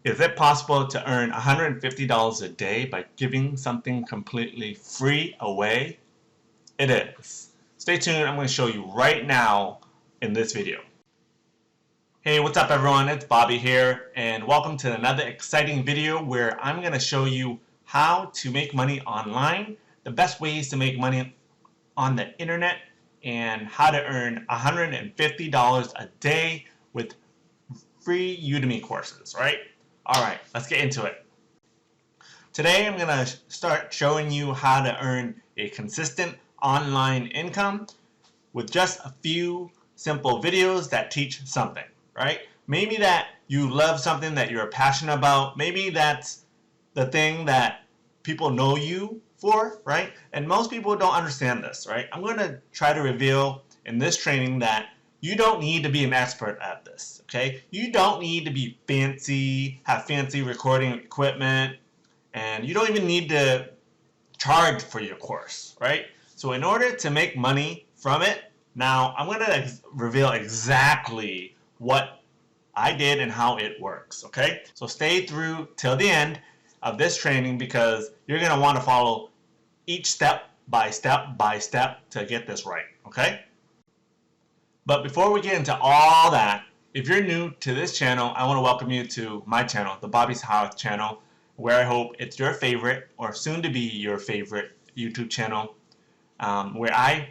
Is it possible to earn $150 a day by giving something completely free away? It is. Stay tuned, I'm going to show you right now in this video. Hey, what's up everyone? It's Bobby here, and welcome to another exciting video where I'm going to show you how to make money online, the best ways to make money on the internet, and how to earn $150 a day with free Udemy courses, right? Alright, let's get into it. Today I'm going to start showing you how to earn a consistent online income with just a few simple videos that teach something, right? Maybe that you love something that you're passionate about. Maybe that's the thing that people know you for, right? And most people don't understand this, right? I'm going to try to reveal in this training that you don't need to be an expert at this, okay? You don't need to be fancy, have fancy recording equipment, and you don't even need to charge for your course, right? So in order to make money from it, now I'm going to reveal exactly what I did and how it works, okay? So stay through till the end of this training because you're going to want to follow each step by step by step to get this right, okay? But before we get into all that, if you're new to this channel, I want to welcome you to my channel, the Bobby Siharath channel, where I hope it's your favorite or soon to be your favorite YouTube channel, where I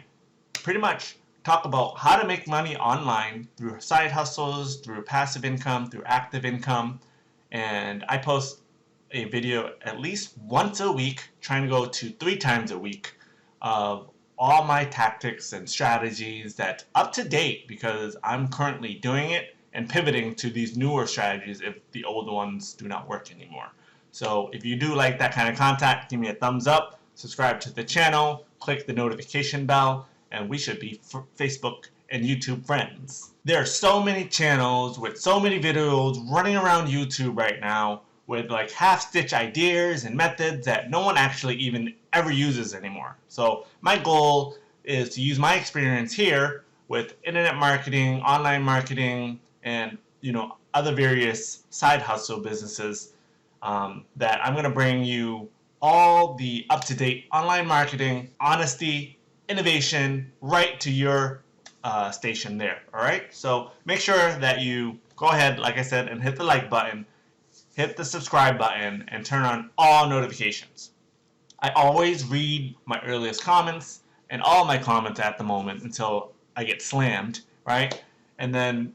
pretty much talk about how to make money online through side hustles, through passive income, through active income, and I post a video at least once a week, trying to go to 3 times a week of all my tactics and strategies that's up to date because I'm currently doing it and pivoting to these newer strategies if the old ones do not work anymore. So if you do like that kind of content, give me a thumbs up, subscribe to the channel, click the notification bell, and we should be Facebook and YouTube friends. There are so many channels with so many videos running around YouTube right now with like half-stitch ideas and methods that no one actually even ever uses anymore. So my goal is to use my experience here with internet marketing, online marketing, and other various side hustle businesses that I'm going to bring you all the up-to-date online marketing, honesty, innovation right to your station there. Alright, so make sure that you go ahead, like I said, and hit the like button, hit the subscribe button, and turn on all notifications. I always read my earliest comments and all my comments at the moment until I get slammed, right? And then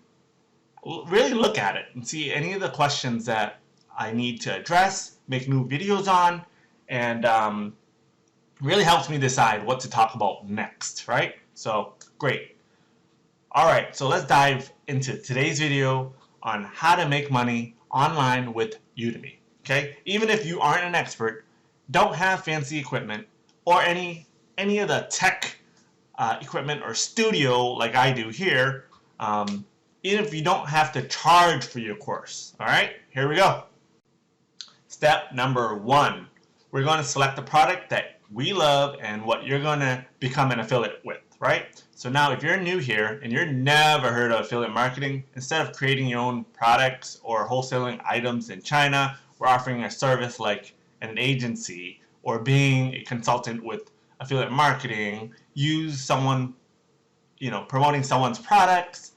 really look at it and see any of the questions that I need to address, make new videos on, and really helps me decide what to talk about next, right? So, great. Alright, so let's dive into today's video on how to make money online with Udemy, okay? Even if you aren't an expert, don't have fancy equipment, or any of the tech equipment or studio like I do here, even if you don't have to charge for your course, alright? Here we go. Step number 1. We're going to select the product that we love and what you're going to become an affiliate with, right? So now if you're new here and you're never heard of affiliate marketing, instead of creating your own products or wholesaling items in China, we're offering a service like an agency or being a consultant with affiliate marketing, use someone, promoting someone's products,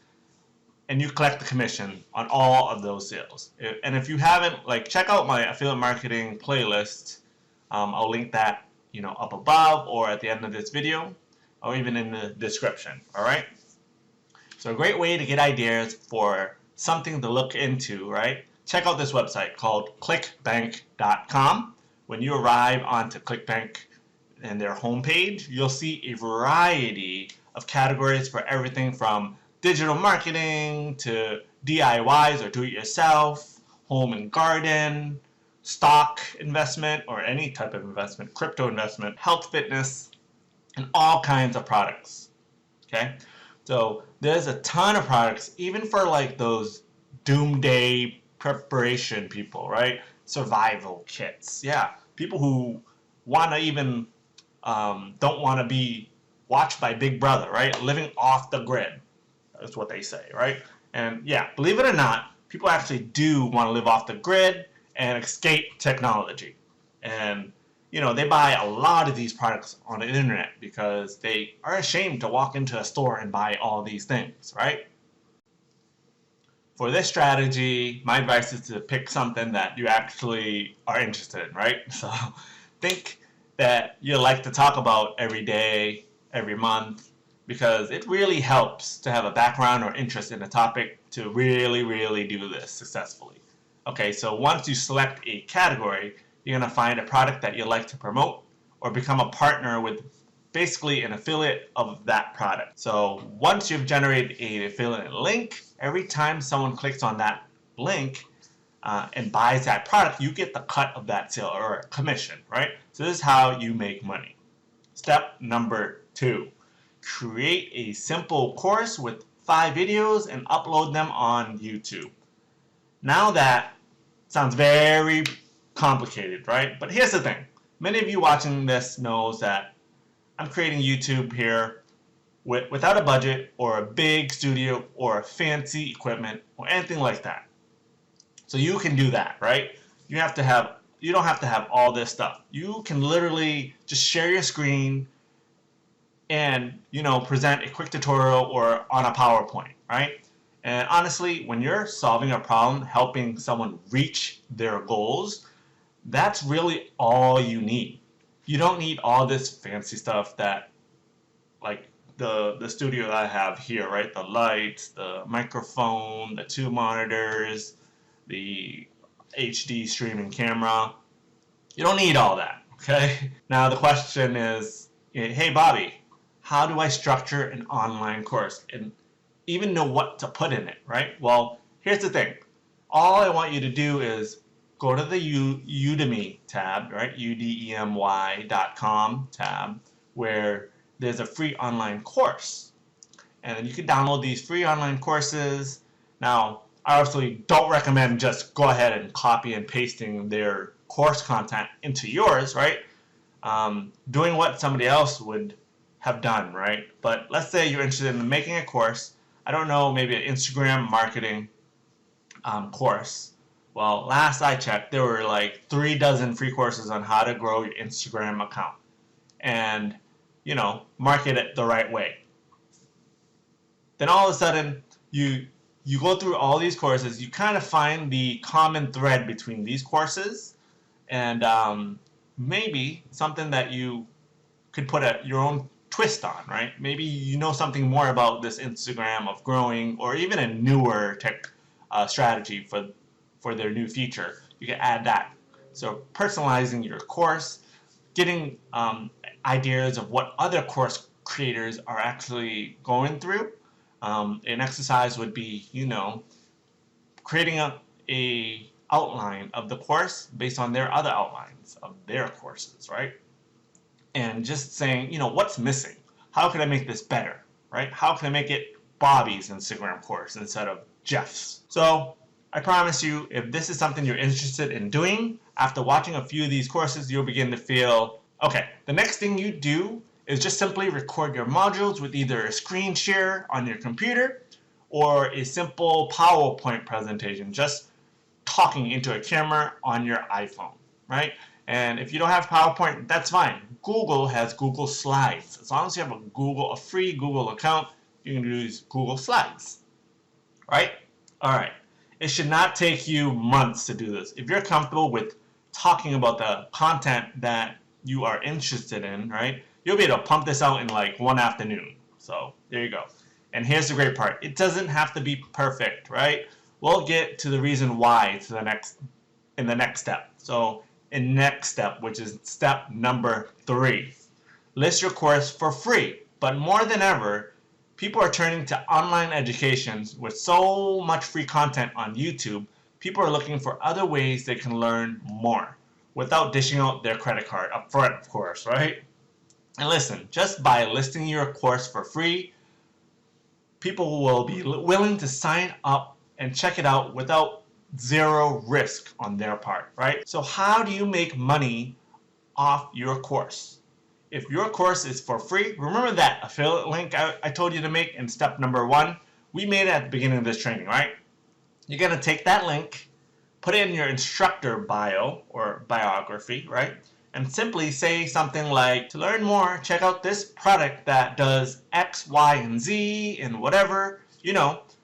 and you collect the commission on all of those sales. And if you haven't, check out my affiliate marketing playlist. I'll link that, up above or at the end of this video, or even in the description, alright? So a great way to get ideas for something to look into, right? Check out this website called clickbank.com. When you arrive onto ClickBank and their homepage, you'll see a variety of categories for everything from digital marketing to DIYs or do-it-yourself, home and garden, stock investment or any type of investment, crypto investment, health, fitness, and all kinds of products, okay? So there's a ton of products, even for like those doomsday preparation people, right? Survival kits, yeah. People who want to even, don't want to be watched by Big Brother, right? Living off the grid, that's what they say, right? And yeah, believe it or not, people actually do want to live off the grid and escape technology. And they buy a lot of these products on the internet because they are ashamed to walk into a store and buy all these things, right? For this strategy, my advice is to pick something that you actually are interested in, right? So think that you like to talk about every day, every month, because it really helps to have a background or interest in a topic to really do this successfully. Okay, so once you select a category, you're going to find a product that you like to promote or become a partner with basically an affiliate of that product. So once you've generated an affiliate link, every time someone clicks on that link and buys that product, you get the cut of that sale or a commission, right? So this is how you make money. Step number 2, create a simple course with 5 videos and upload them on YouTube. Now that sounds very complicated, right? But here's the thing. Many of you watching this knows that I'm creating YouTube here without a budget or a big studio or fancy equipment or anything like that. So you can do that, right? You don't have to have all this stuff. You can literally just share your screen and present a quick tutorial or on a PowerPoint, right? And honestly, when you're solving a problem, helping someone reach their goals, that's really all you need. You don't need all this fancy stuff that, like the studio that I have here, right? The lights, the microphone, the 2 monitors, the HD streaming camera. You don't need all that, okay? Now the question is, hey Bobby, how do I structure an online course and even know what to put in it, right? Well, here's the thing. All I want you to do is go to the Udemy tab, right? udemy.com tab, where there's a free online course. And then you can download these free online courses. Now, I obviously don't recommend just go ahead and copy and pasting their course content into yours, right? Doing what somebody else would have done, right? But let's say you're interested in making a course, I don't know, maybe an Instagram marketing course. Well, last I checked, there were like 3 dozen free courses on how to grow your Instagram account and, market it the right way. Then all of a sudden, you go through all these courses, you kind of find the common thread between these courses and maybe something that you could put your own twist on, right? Maybe you know something more about this Instagram of growing or even a newer tech strategy for their new feature. You can add that. So personalizing your course, getting ideas of what other course creators are actually going through. An exercise would be, creating a outline of the course based on their other outlines of their courses, right? And just saying, what's missing? How can I make this better, right? How can I make it Bobby's Instagram course instead of Jeff's? So I promise you, if this is something you're interested in doing, after watching a few of these courses, you'll begin to feel, okay, the next thing you do is just simply record your modules with either a screen share on your computer or a simple PowerPoint presentation, just talking into a camera on your iPhone, right? And if you don't have PowerPoint, that's fine. Google has Google Slides. As long as you have a free Google account, you can use Google Slides, right? All right. It should not take you months to do this. If you're comfortable with talking about the content that you are interested in, right, you'll be able to pump this out in like one afternoon. So there you go. And here's the great part. It doesn't have to be perfect, right? We'll get to the reason why in the next step. So in next step, which is step number 3, list your course for free. But more than ever, people are turning to online education with so much free content on YouTube. People are looking for other ways they can learn more without dishing out their credit card up front, of course, right? And listen, just by listing your course for free, people will be willing to sign up and check it out without zero risk on their part, right? So how do you make money off your course? If your course is for free, remember that affiliate link I told you to make in step number 1? We made it at the beginning of this training, right? You're going to take that link, put it in your instructor bio or biography, right? And simply say something like, to learn more, check out this product that does X, Y, and Z, and whatever,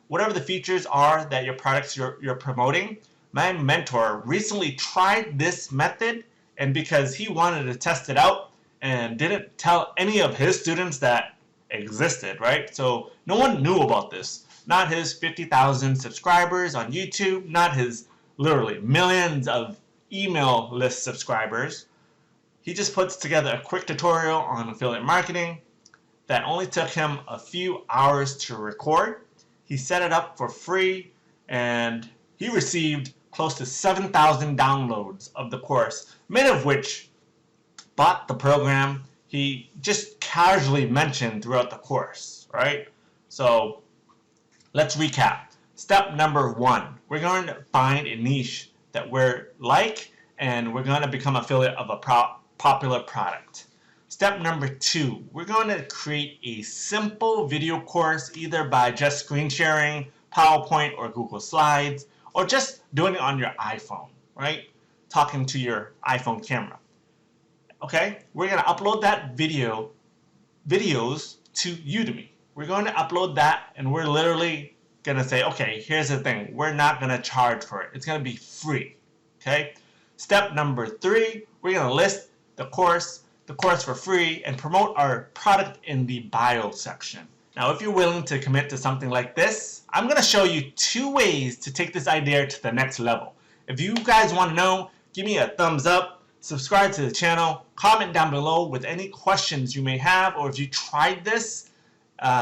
whatever the features are that your products you're promoting. My mentor recently tried this method, and because he wanted to test it out and didn't tell any of his students that existed, right? So no one knew about this. Not his 50,000 subscribers on YouTube, not his literally millions of email list subscribers. He just puts together a quick tutorial on affiliate marketing that only took him a few hours to record. He set it up for free, and he received close to 7,000 downloads of the course, many of which bought the program. He just casually mentioned throughout the course, right? So let's recap. Step number 1, we're going to find a niche that we're like, and we're going to become affiliate of a popular product. Step number 2, we're going to create a simple video course, either by just screen sharing, PowerPoint or Google Slides, or just doing it on your iPhone, right? Talking to your iPhone camera. Okay, we're going to upload that videos to Udemy. We're going to upload that, and we're literally going to say, okay, here's the thing. We're not going to charge for it. It's going to be free. Okay. Step number 3, we're going to list the course for free and promote our product in the bio section. Now, if you're willing to commit to something like this, I'm going to show you 2 ways to take this idea to the next level. If you guys want to know, give me a thumbs up, subscribe to the channel, comment down below with any questions you may have, or if you tried this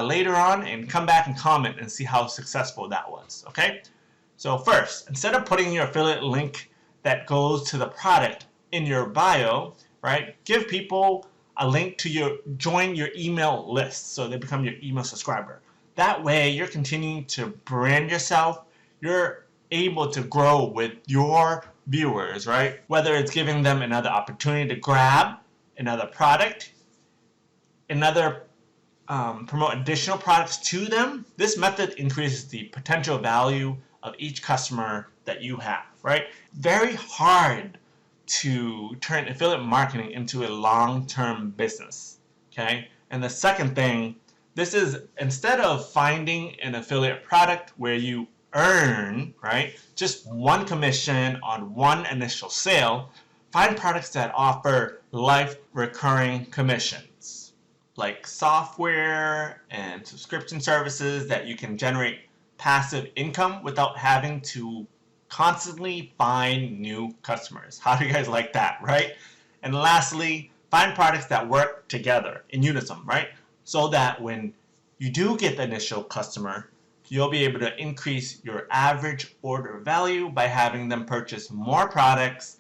later on, and come back and comment and see how successful that was. Okay? So first, instead of putting your affiliate link that goes to the product in your bio, right, give people a link to join your email list so they become your email subscriber. That way you're continuing to brand yourself. You're able to grow with your viewers, right? Whether it's giving them another opportunity to grab another product, promote additional products to them. This method increases the potential value of each customer that you have, right? Very hard to turn affiliate marketing into a long-term business, okay? And the second thing, this is, instead of finding an affiliate product where you earn, right, just one commission on one initial sale, find products that offer life recurring commissions, like software and subscription services that you can generate passive income without having to constantly find new customers. How do you guys like that, right? And lastly, find products that work together in unison, right? So that when you do get the initial customer, you'll be able to increase your average order value by having them purchase more products.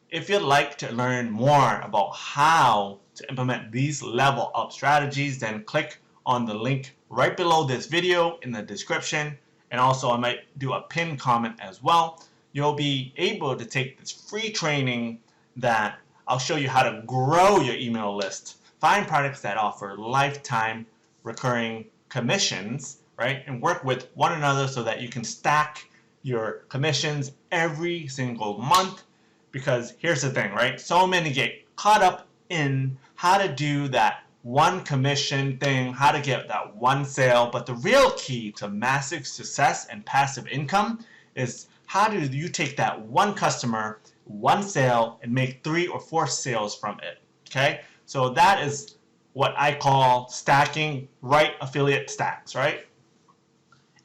If you'd like to learn more about how to implement these level up strategies, then click on the link right below this video in the description. And also I might do a pinned comment as well. You'll be able to take this free training that I'll show you how to grow your email list, find products that offer lifetime recurring commissions, right? And work with one another so that you can stack your commissions every single month. Because here's the thing, right? So many get caught up in how to do that one commission thing, how to get that one sale, but the real key to massive success and passive income is how do you take that one customer, one sale, and make 3 or 4 sales from it, okay? So that is what I call stacking right affiliate stacks, right?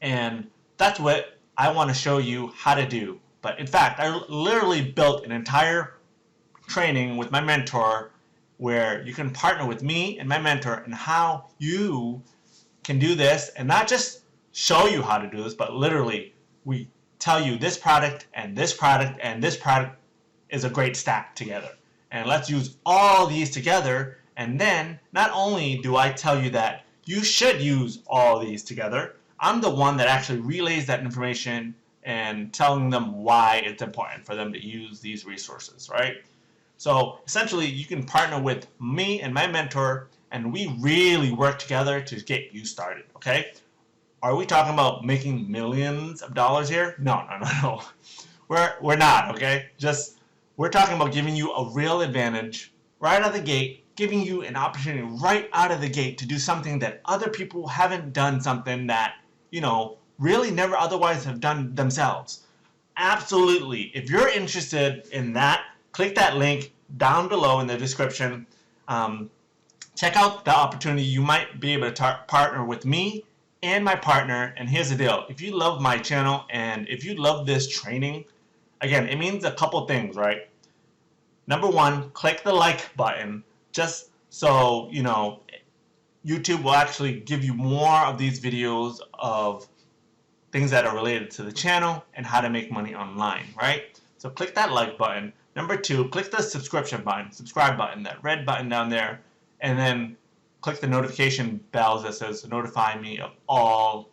And that's what I want to show you how to do. But in fact, I literally built an entire training with my mentor where you can partner with me and my mentor and how you can do this, and not just show you how to do this, but literally we tell you this product and this product and this product is a great stack together. And let's use all these together, and then not only do I tell you that you should use all these together, I'm the one that actually relays that information and telling them why it's important for them to use these resources, right? So essentially, you can partner with me and my mentor, and we really work together to get you started, okay? Are we talking about making millions of dollars here? No, no, no, no. We're not, okay? Just we're talking about giving you a real advantage right out of the gate, giving you an opportunity right out of the gate to do something that other people haven't done, something that, really never otherwise have done themselves. Absolutely. If you're interested in that, click that link down below in the description. Check out the opportunity. You might be able to partner with me and my partner. And here's the deal. If you love my channel and if you love this training, again, it means a couple things, right? Number one, click the like button just so, YouTube will actually give you more of these videos of things that are related to the channel and how to make money online, right? So click that like button. Number two, click the subscribe button, that red button down there, and then click the notification bells that says notify me of all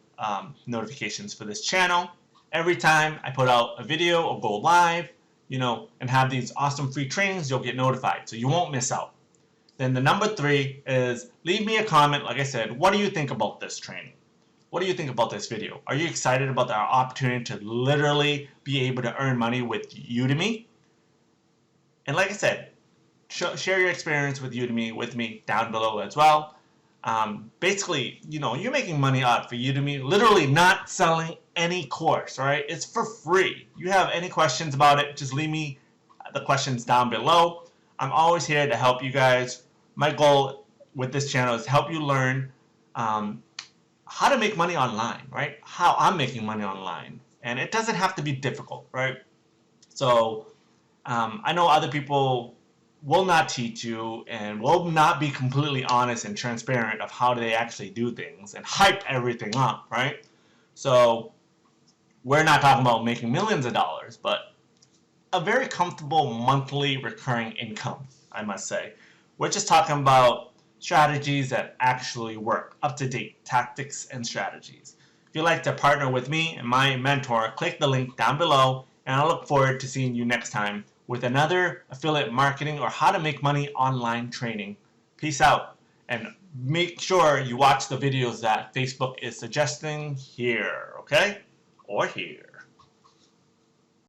notifications for this channel. Every time I put out a video or go live, and have these awesome free trainings, you'll get notified, so you won't miss out. Then the number three is leave me a comment. Like I said, what do you think about this training? What do you think about this video? Are you excited about our opportunity to literally be able to earn money with Udemy? And like I said, share your experience with Udemy with me down below as well. Basically, you're making money out for Udemy, literally not selling any course, right? It's for free. You have any questions about it, just leave me the questions down below. I'm always here to help you guys. My goal with this channel is to help you learn how to make money online, right? How I'm making money online. And it doesn't have to be difficult, right? So I know other people will not teach you and will not be completely honest and transparent of how they actually do things and hype everything up, right? So we're not talking about making millions of dollars, but a very comfortable monthly recurring income, I must say. We're just talking about strategies that actually work, up-to-date tactics and strategies. If you'd like to partner with me and my mentor, click the link down below, and I look forward to seeing you next time with another affiliate marketing or how to make money online training. Peace out, and make sure you watch the videos that Facebook is suggesting here, okay? Or here.